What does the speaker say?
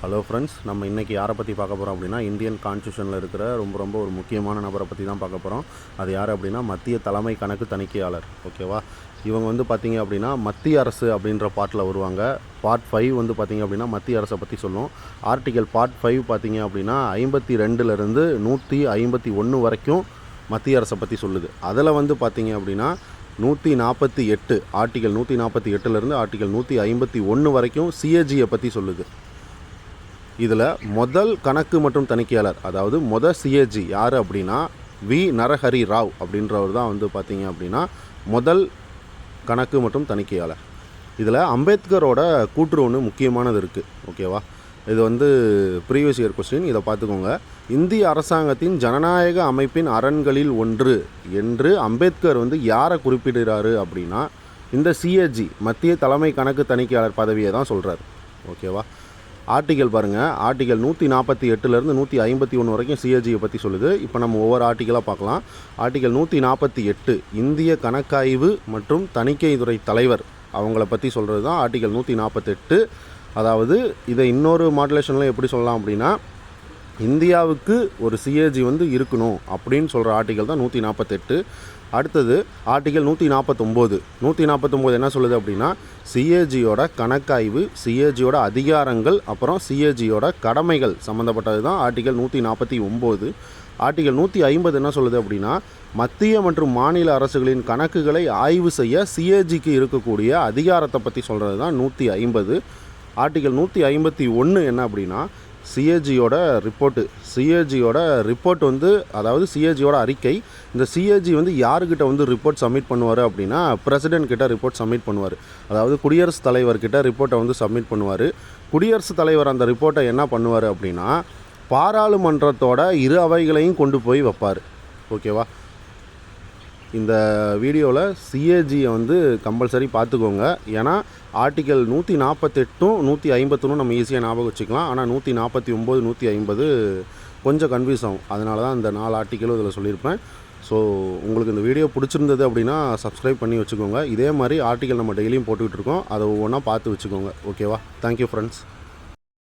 Hello friends, நம்ம இன்றைக்கி யாரை பற்றி பார்க்க போகிறோம் அப்படின்னா, இந்தியன் கான்ஸ்டியூஷனில் இருக்கிற ரொம்ப ஒரு முக்கியமான நபரை பற்றி தான் பார்க்க போகிறோம். அது யார் அப்படின்னா, மத்திய தலைமை கணக்கு தணிக்கையாளர். ஓகேவா? இவங்க வந்து பார்த்திங்க அப்படின்னா மத்திய அரசு அப்படின்ற பார்ட்டில் வருவாங்க. பார்ட் 5 வந்து பார்த்திங்க அப்படின்னா மத்திய அரசை பற்றி சொல்லும். ஆர்டிகல் பார்ட் 5 பார்த்திங்க அப்படின்னா 52லேருந்து 151 வரைக்கும் மத்திய அரசை பற்றி சொல்லுது. அதில் வந்து பார்த்திங்க அப்படின்னா 148 ஆர்டிகல் 148லேருந்து ஆர்டிகல் 151 வரைக்கும் சிஏஜியை பற்றி சொல்லுது. இதில் முதல் கணக்கு மற்றும் தணிக்கையாளர், அதாவது சிஏஜி யார் அப்படின்னா வி நரஹரி ராவ் அப்படின்றவர் தான் வந்து பார்த்திங்க அப்படின்னா முதல் கணக்கு மற்றும் தணிக்கையாளர். இதில் அம்பேத்கரோட கூற்று ஒன்று முக்கியமானது இருக்குது. ஓகேவா? இது வந்து ப்ரீவியஸ் இயர் கொஸ்டின், இதை பார்த்துக்கோங்க. இந்திய அரசாங்கத்தின் ஜனநாயக அமைப்பின் அரண்களில் ஒன்று என்று அம்பேத்கர் வந்து யாரை குறிப்பிடுறாரு அப்படின்னா இந்த சிஏஜி மத்திய தலைமை கணக்கு தணிக்கையாளர் பதவியை தான் சொல்கிறார். ஓகேவா? ஆர்டிகல் பாருங்கள், ஆர்டிகல் 148லேருந்து 151 வரைக்கும் சிஏஜியை பற்றி சொல்லுது. இப்போ நம்ம ஒவ்வொரு ஆர்டிகலாக பார்க்கலாம். ஆர்டிகல் 148 இந்திய கணக்காய்வு மற்றும் தணிக்கை துறை தலைவர் அவங்கள பற்றி சொல்கிறது தான் ஆர்டிகல் 148. அதாவது இதை இன்னொரு மாடுலேஷனில் எப்படி சொல்லலாம் அப்படின்னா, இந்தியாவுக்கு ஒரு சிஏஜி வந்து இருக்கணும் அப்படின்னு சொல்கிற ஆர்டிகல் தான் 148. அடுத்தது ஆர்டிகல் 149 என்ன சொல்லுது அப்படின்னா, சிஏஜியோட கணக்காய்வு, சிஏஜியோட அதிகாரங்கள், அப்புறம் சிஏஜியோட கடமைகள் சம்மந்தப்பட்டது தான் ஆர்டிகல் 149. ஆர்டிகல் 150 என்ன சொல்லுது அப்படின்னா, மத்திய மற்றும் மாநில அரசுகளின் கணக்குகளை ஆய்வு செய்ய சிஏஜிக்கு இருக்கக்கூடிய அதிகாரத்தை பற்றி சொல்கிறது தான் 150. ஆர்டிகல் 151 என்ன அப்படின்னா, சிஏஜியோட ரிப்போர்ட் வந்து, அதாவது சிஏஜியோட அறிக்கை. இந்த சிஏஜி வந்து யாருக்கிட்ட வந்து ரிப்போர்ட் சப்மிட் பண்ணுவார் அப்படின்னா, பிரசிடென்ட் கிட்ட ரிப்போர்ட் சப்மிட் பண்ணுவார். அதாவது குடியரசுத் தலைவர்கிட்ட ரிப்போர்ட்டை வந்து சப்மிட் பண்ணுவார். குடியரசுத் தலைவர் அந்த ரிப்போர்ட்டை என்ன பண்ணுவார் அப்படின்னா, பாராளுமன்றத்தோட இரு அவைகளையும் கொண்டு போய் வைப்பார். ஓகேவா? இந்த வீடியோவில் சிஏஜியை வந்து கம்பல்சரி பார்த்துக்கோங்க. ஏன்னா ஆர்டிகல் 148 151 நம்ம ஈஸியாக ஞாபகம் வச்சுக்கலாம். ஆனால் 149 150 கொஞ்சம் கன்ஃபியூஸ் ஆகும். அதனால தான் இந்த 4 ஆர்டிக்கலும் இதில் சொல்லியிருப்பேன். ஸோ உங்களுக்கு இந்த வீடியோ பிடிச்சிருந்தது அப்படின்னா சப்ஸ்கிரைப் பண்ணி வச்சுக்கோங்க. இதே மாதிரி ஆர்டிக்கல் நம்ம டெய்லியும் போட்டுக்கிட்டு இருக்கோம். அதை ஒவ்வொன்றா பார்த்து வச்சுக்கோங்க. ஓகேவா? Thank you friends.